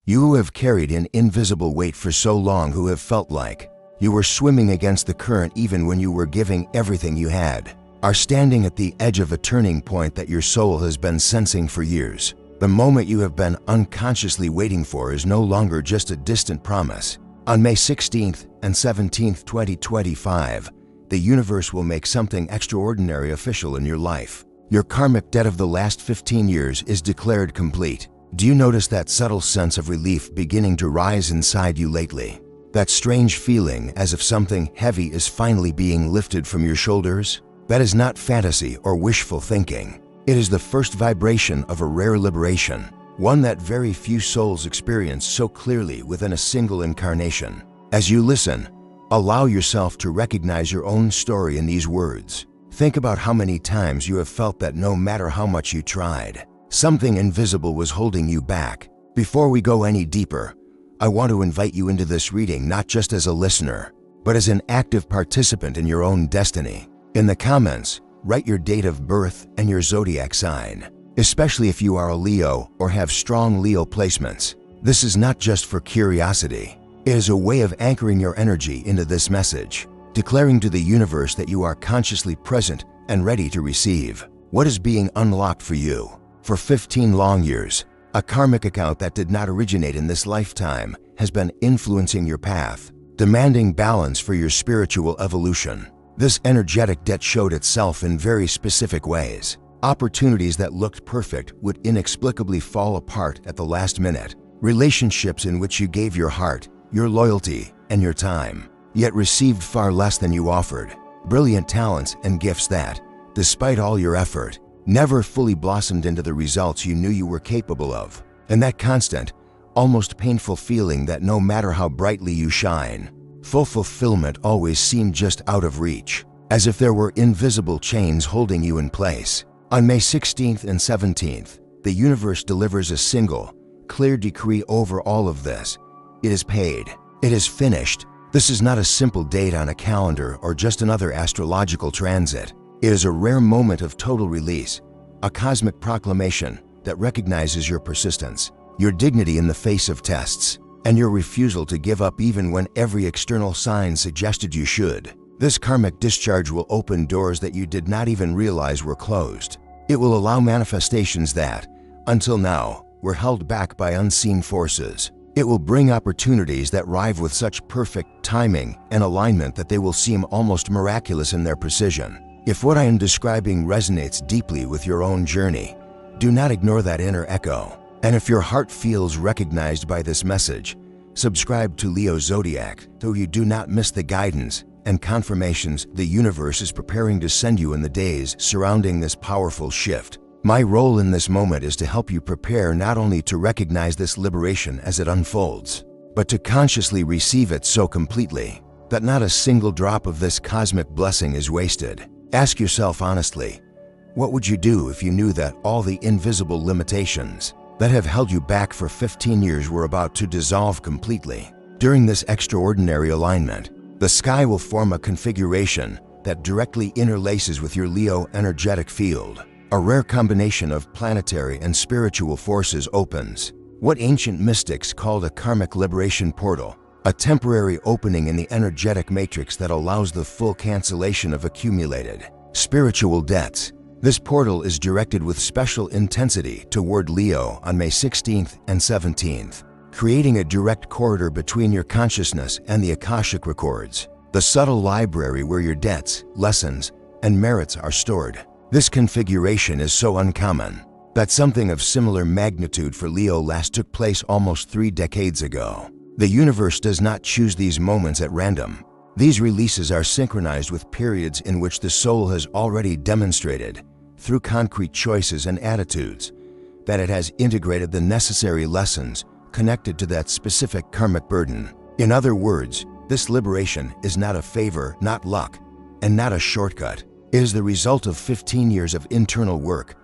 You who have carried an invisible weight for so long, who have felt like you were swimming against the current even when you were giving everything you had, are standing at the edge of a turning point that your soul has been sensing for years. The moment you have been unconsciously waiting for is no longer just a distant promise. On May 16th and 17th, 2025, the universe will make something extraordinary official in your life. Your karmic debt of the last 15 years is declared complete. Do you notice that subtle sense of relief beginning to rise inside you lately? That strange feeling as if something heavy is finally being lifted from your shoulders? That is not fantasy or wishful thinking. It is the first vibration of a rare liberation, one that very few souls experience so clearly within a single incarnation. As you listen, allow yourself to recognize your own story in these words. Think about how many times you have felt that no matter how much you tried, something invisible was holding you back. Before we go any deeper, I want to invite you into this reading not just as a listener, but as an active participant in your own destiny. In the comments, write your date of birth and your zodiac sign, especially if you are a Leo or have strong Leo placements. This is not just for curiosity. It is a way of anchoring your energy into this message, declaring to the universe that you are consciously present and ready to receive what is being unlocked for you. For 15 long years, a karmic account that did not originate in this lifetime has been influencing your path, demanding balance for your spiritual evolution. This energetic debt showed itself in very specific ways. Opportunities that looked perfect would inexplicably fall apart at the last minute. Relationships in which you gave your heart, your loyalty, and your time, yet received far less than you offered. Brilliant talents and gifts that, despite all your effort, never fully blossomed into the results you knew you were capable of. And that constant, almost painful feeling that no matter how brightly you shine, full fulfillment always seemed just out of reach, as if there were invisible chains holding you in place. On May 16th and 17th, the universe delivers a single, clear decree over all of this. It is paid. It is finished. This is not a simple date on a calendar or just another astrological transit. It is a rare moment of total release, a cosmic proclamation that recognizes your persistence, your dignity in the face of tests, and your refusal to give up even when every external sign suggested you should. This karmic discharge will open doors that you did not even realize were closed. It will allow manifestations that, until now, were held back by unseen forces. It will bring opportunities that arrive with such perfect timing and alignment that they will seem almost miraculous in their precision. If what I am describing resonates deeply with your own journey, do not ignore that inner echo. And if your heart feels recognized by this message, subscribe to Leo Zodiac so you do not miss the guidance and confirmations the universe is preparing to send you in the days surrounding this powerful shift. My role in this moment is to help you prepare not only to recognize this liberation as it unfolds, but to consciously receive it so completely that not a single drop of this cosmic blessing is wasted. Ask yourself honestly, what would you do if you knew that all the invisible limitations that have held you back for 15 years were about to dissolve completely? During this extraordinary alignment, the sky will form a configuration that directly interlaces with your Leo energetic field. A rare combination of planetary and spiritual forces opens what ancient mystics called a karmic liberation portal, a temporary opening in the energetic matrix that allows the full cancellation of accumulated spiritual debts. This portal is directed with special intensity toward Leo on May 16th and 17th, creating a direct corridor between your consciousness and the Akashic records, the subtle library where your debts, lessons, and merits are stored. This configuration is so uncommon that something of similar magnitude for Leo last took place almost 3 decades ago. The universe does not choose these moments at random. These releases are synchronized with periods in which the soul has already demonstrated, through concrete choices and attitudes, that it has integrated the necessary lessons connected to that specific karmic burden. In other words, this liberation is not a favor, not luck, and not a shortcut. It is the result of 15 years of internal work,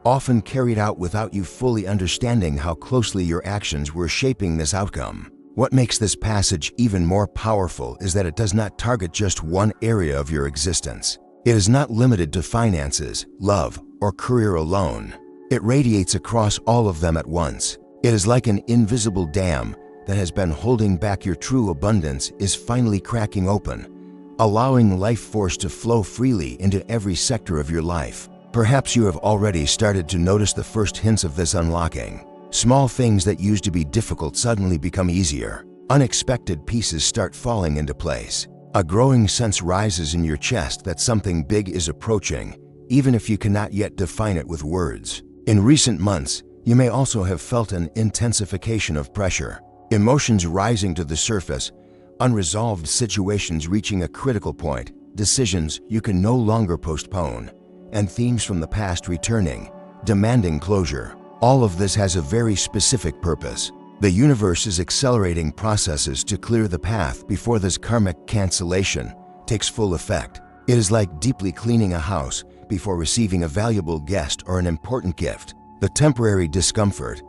often carried out without you fully understanding how closely your actions were shaping this outcome. What makes this passage even more powerful is that it does not target just one area of your existence. It is not limited to finances, love, or career alone. It radiates across all of them at once. It is like an invisible dam that has been holding back your true abundance is finally cracking open, allowing life force to flow freely into every sector of your life. Perhaps you have already started to notice the first hints of this unlocking. Small things that used to be difficult suddenly become easier. Unexpected pieces start falling into place. A growing sense rises in your chest that something big is approaching, even if you cannot yet define it with words. In recent months, you may also have felt an intensification of pressure. Emotions rising to the surface, unresolved situations reaching a critical point, decisions you can no longer postpone, and themes from the past returning, demanding closure. All of this has a very specific purpose. The universe is accelerating processes to clear the path before this karmic cancellation takes full effect. It is like deeply cleaning a house before receiving a valuable guest or an important gift. The temporary discomfort,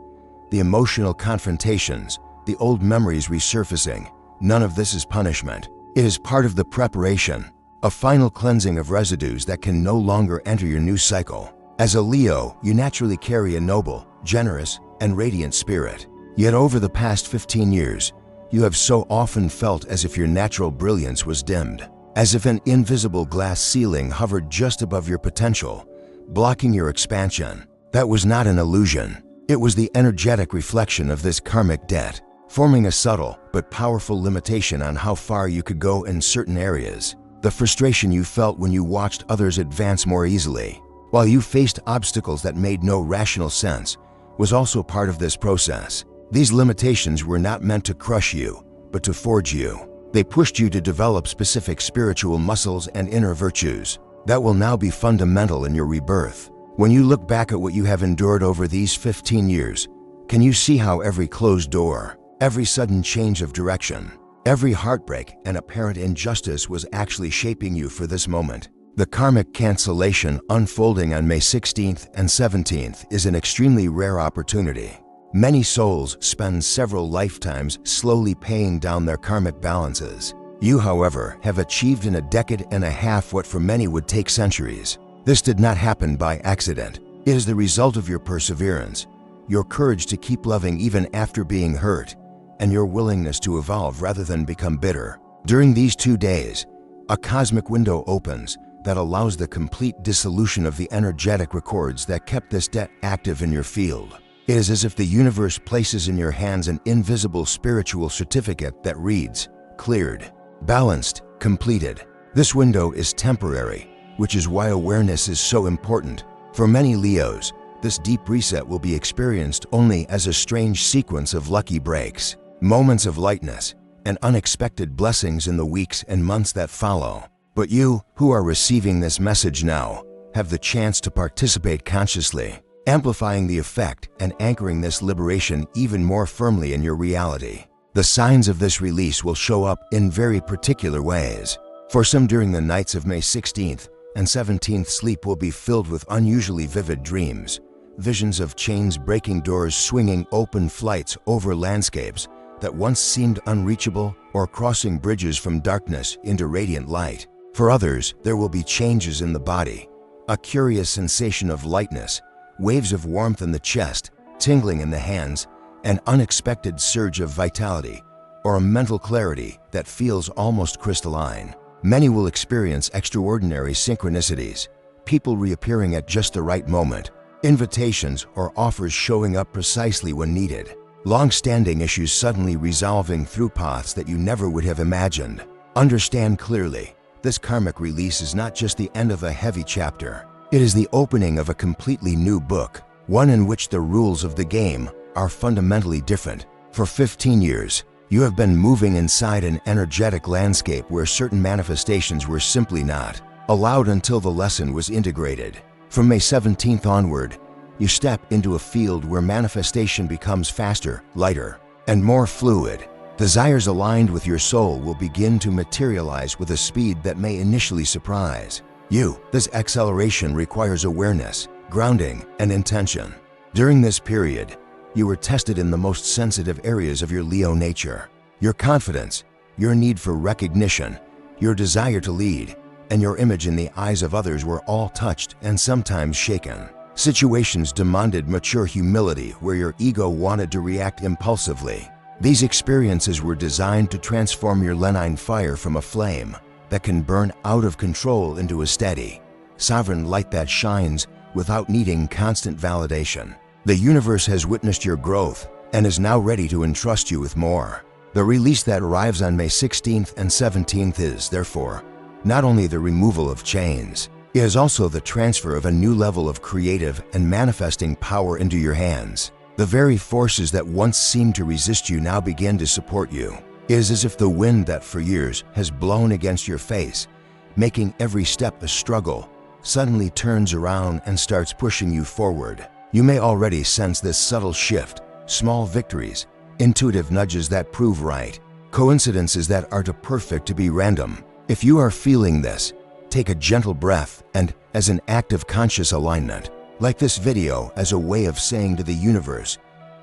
the emotional confrontations, the old memories resurfacing, none of this is punishment. It is part of the preparation, a final cleansing of residues that can no longer enter your new cycle. As a Leo, you naturally carry a noble, generous, and radiant spirit. Yet over the past 15 years, you have so often felt as if your natural brilliance was dimmed, as if an invisible glass ceiling hovered just above your potential, blocking your expansion. That was not an illusion. It was the energetic reflection of this karmic debt, forming a subtle but powerful limitation on how far you could go in certain areas. The frustration you felt when you watched others advance more easily, while you faced obstacles that made no rational sense, was also part of this process. These limitations were not meant to crush you, but to forge you. They pushed you to develop specific spiritual muscles and inner virtues that will now be fundamental in your rebirth. When you look back at what you have endured over these 15 years, can you see how every closed door, every sudden change of direction, every heartbreak and apparent injustice was actually shaping you for this moment? The karmic cancellation unfolding on May 16th and 17th is an extremely rare opportunity. Many souls spend several lifetimes slowly paying down their karmic balances. You, however, have achieved in a decade and a half what for many would take centuries. This did not happen by accident. It is the result of your perseverance, your courage to keep loving even after being hurt, and your willingness to evolve rather than become bitter. During these 2 days, a cosmic window opens that allows the complete dissolution of the energetic records that kept this debt active in your field. It is as if the universe places in your hands an invisible spiritual certificate that reads, cleared, balanced, completed. This window is temporary, which is why awareness is so important. For many Leos, this deep reset will be experienced only as a strange sequence of lucky breaks, moments of lightness, and unexpected blessings in the weeks and months that follow. But you, who are receiving this message now, have the chance to participate consciously, amplifying the effect and anchoring this liberation even more firmly in your reality. The signs of this release will show up in very particular ways. For some, during the nights of May 16th and 17th, sleep will be filled with unusually vivid dreams, visions of chains breaking, doors swinging open, flights over landscapes that once seemed unreachable, or crossing bridges from darkness into radiant light. For others, there will be changes in the body, a curious sensation of lightness, waves of warmth in the chest, tingling in the hands, an unexpected surge of vitality, or a mental clarity that feels almost crystalline. Many will experience extraordinary synchronicities, people reappearing at just the right moment, invitations or offers showing up precisely when needed, long-standing issues suddenly resolving through paths that you never would have imagined. Understand clearly, this karmic release is not just the end of a heavy chapter. It is the opening of a completely new book, one in which the rules of the game are fundamentally different. For 15 years, you have been moving inside an energetic landscape where certain manifestations were simply not allowed until the lesson was integrated. From May 17th onward, you step into a field where manifestation becomes faster, lighter, and more fluid. Desires aligned with your soul will begin to materialize with a speed that may initially surprise you. This acceleration requires awareness, grounding, and intention. During this period, you were tested in the most sensitive areas of your Leo nature. Your confidence, your need for recognition, your desire to lead, and your image in the eyes of others were all touched and sometimes shaken. Situations demanded mature humility where your ego wanted to react impulsively. These experiences were designed to transform your leonine fire from a flame that can burn out of control into a steady, sovereign light that shines without needing constant validation. The universe has witnessed your growth and is now ready to entrust you with more. The release that arrives on May 16th and 17th is, therefore, not only the removal of chains, it is also the transfer of a new level of creative and manifesting power into your hands. The very forces that once seemed to resist you now begin to support you. It is as if the wind that for years has blown against your face, making every step a struggle, suddenly turns around and starts pushing you forward. You may already sense this subtle shift, small victories, intuitive nudges that prove right, coincidences that are too perfect to be random. If you are feeling this, take a gentle breath and, as an act of conscious alignment, like this video as a way of saying to the universe,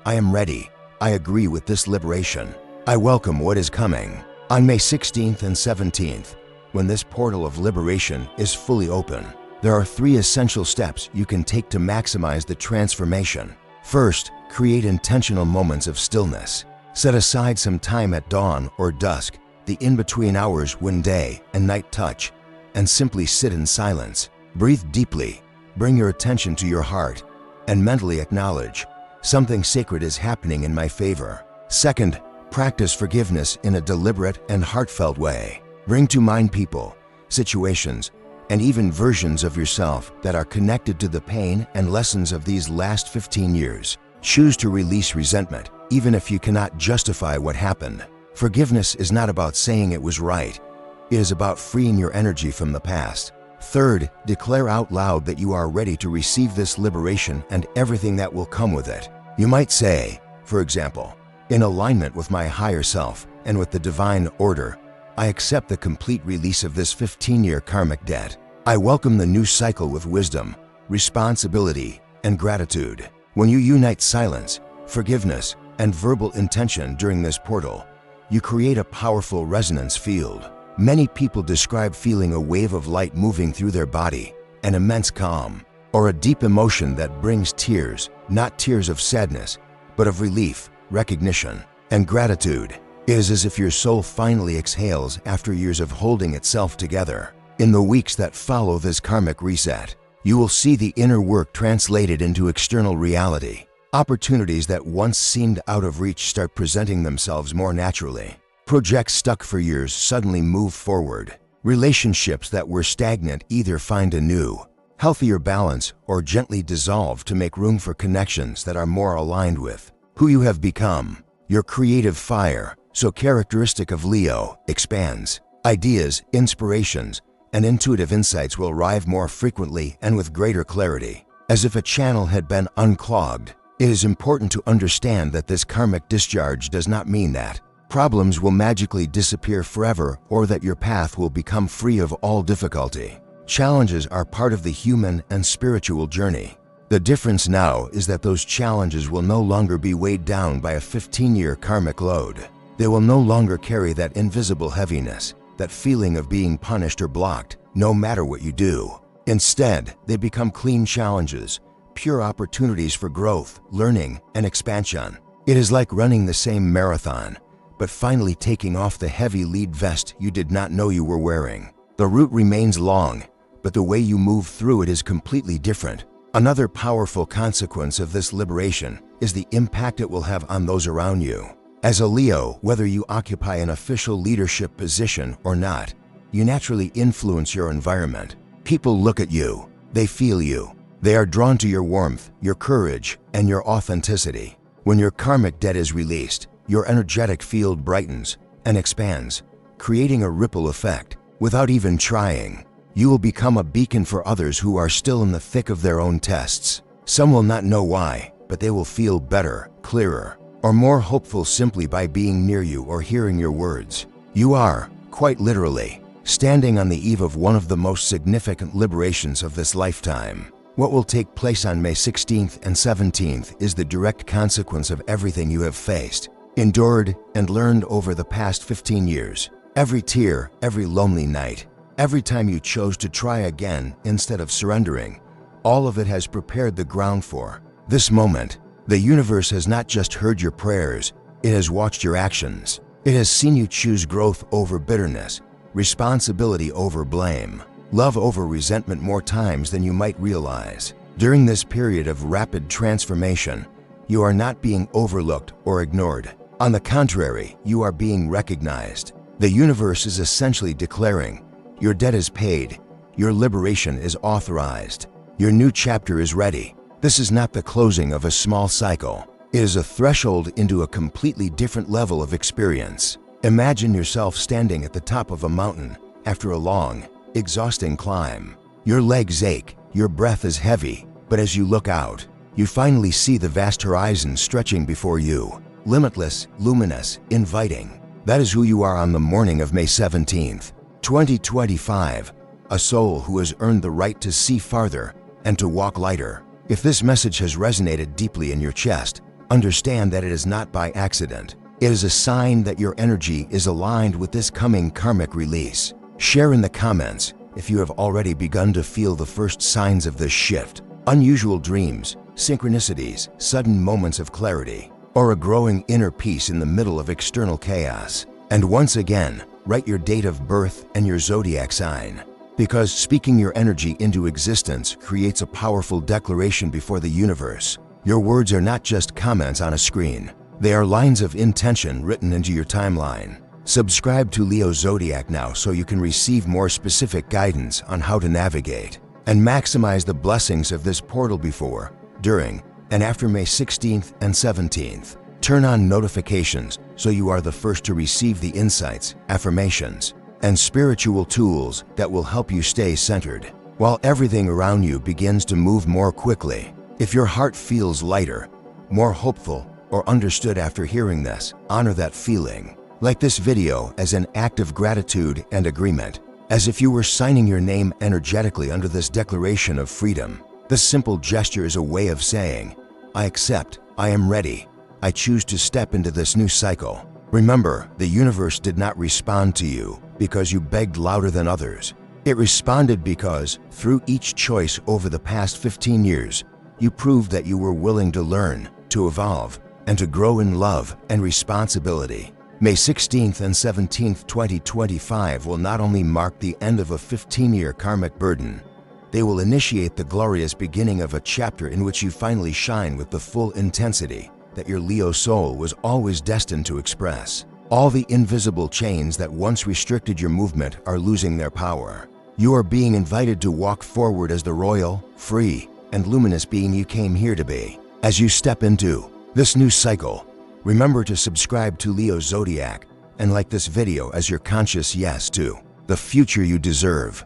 I am ready, I agree with this liberation, I welcome what is coming. On May 16th and 17th, when this portal of liberation is fully open, there are 3 essential steps you can take to maximize the transformation. First, create intentional moments of stillness. Set aside some time at dawn or dusk, the in-between hours when day and night touch, and simply sit in silence. Breathe deeply, bring your attention to your heart, and mentally acknowledge, something sacred is happening in my favor. Second, practice forgiveness in a deliberate and heartfelt way. Bring to mind people, situations, and even versions of yourself that are connected to the pain and lessons of these last 15 years. Choose to release resentment, even if you cannot justify what happened. Forgiveness is not about saying it was right. It is about freeing your energy from the past. Third, declare out loud that you are ready to receive this liberation and everything that will come with it. You might say, for example, in alignment with my higher self and with the divine order, I accept the complete release of this 15-year karmic debt. I welcome the new cycle with wisdom, responsibility, and gratitude. When you unite silence, forgiveness, and verbal intention during this portal, you create a powerful resonance field. Many people describe feeling a wave of light moving through their body, an immense calm, or a deep emotion that brings tears, not tears of sadness, but of relief, recognition, and gratitude. It is as if your soul finally exhales after years of holding itself together. In the weeks that follow this karmic reset, you will see the inner work translated into external reality. Opportunities that once seemed out of reach start presenting themselves more naturally. Projects stuck for years suddenly move forward. Relationships that were stagnant either find a new, healthier balance or gently dissolve to make room for connections that are more aligned with who you have become. Your creative fire, so characteristic of Leo, expands. Ideas, inspirations, and intuitive insights will arrive more frequently and with greater clarity. As if a channel had been unclogged, it is important to understand that this karmic discharge does not mean that problems will magically disappear forever or that your path will become free of all difficulty. Challenges are part of the human and spiritual journey. The difference now is that those challenges will no longer be weighed down by a 15-year karmic load. They will no longer carry that invisible heaviness, that feeling of being punished or blocked, no matter what you do. Instead, they become clean challenges, pure opportunities for growth, learning, and expansion. It is like running the same marathon, but finally taking off the heavy lead vest you did not know you were wearing. The route remains long, but the way you move through it is completely different. Another powerful consequence of this liberation is the impact it will have on those around you. As a Leo, whether you occupy an official leadership position or not, you naturally influence your environment. People look at you, they feel you. They are drawn to your warmth, your courage, and your authenticity. When your karmic debt is released, your energetic field brightens and expands, creating a ripple effect. Without even trying, you will become a beacon for others who are still in the thick of their own tests. Some will not know why, but they will feel better, clearer, or more hopeful simply by being near you or hearing your words. You are, quite literally, standing on the eve of one of the most significant liberations of this lifetime. What will take place on May 16th and 17th is the direct consequence of everything you have faced, endured, and learned over the past 15 years. Every tear, every lonely night, every time you chose to try again instead of surrendering, All of it has prepared the ground for this moment. The universe has not just heard your prayers, it has watched your actions. It has seen you choose growth over bitterness, responsibility over blame, love over resentment more times than you might realize. During this period of rapid transformation, you are not being overlooked or ignored. On the contrary, you are being recognized. The universe is essentially declaring, your debt is paid, your liberation is authorized, your new chapter is ready. This is not the closing of a small cycle. It is a threshold into a completely different level of experience. Imagine yourself standing at the top of a mountain after a long, exhausting climb. Your legs ache, your breath is heavy, but as you look out, you finally see the vast horizon stretching before you. Limitless, luminous, inviting. That is who you are on the morning of May 17th, 2025, a soul who has earned the right to see farther and to walk lighter. If this message has resonated deeply in your chest, understand that it is not by accident. It is a sign that your energy is aligned with this coming karmic release. Share in the comments if you have already begun to feel the first signs of this shift. Unusual dreams, synchronicities, sudden moments of clarity, or a growing inner peace in the middle of external chaos. And once again, write your date of birth and your zodiac sign, because speaking your energy into existence creates a powerful declaration before the universe. Your words are not just comments on a screen. They are lines of intention written into your timeline. Subscribe to Leo Zodiac now so you can receive more specific guidance on how to navigate and maximize the blessings of this portal before, during, and after May 16th and 17th. Turn on notifications so you are the first to receive the insights, affirmations, and spiritual tools that will help you stay centered while everything around you begins to move more quickly. If your heart feels lighter, more hopeful, or understood after hearing this, honor that feeling. Like this video as an act of gratitude and agreement, as if you were signing your name energetically under this declaration of freedom. This simple gesture is a way of saying, I accept, I am ready, I choose to step into this new cycle. Remember, the universe did not respond to you because you begged louder than others. It responded because, through each choice over the past 15 years, you proved that you were willing to learn, to evolve, and to grow in love and responsibility. May 16th and 17th, 2025 will not only mark the end of a 15-year karmic burden, they will initiate the glorious beginning of a chapter in which you finally shine with the full intensity that your Leo soul was always destined to express. All the invisible chains that once restricted your movement are losing their power. You are being invited to walk forward as the royal, free, and luminous being you came here to be. As you step into this new cycle, remember to subscribe to Leo Zodiac and like this video as your conscious yes to the future you deserve.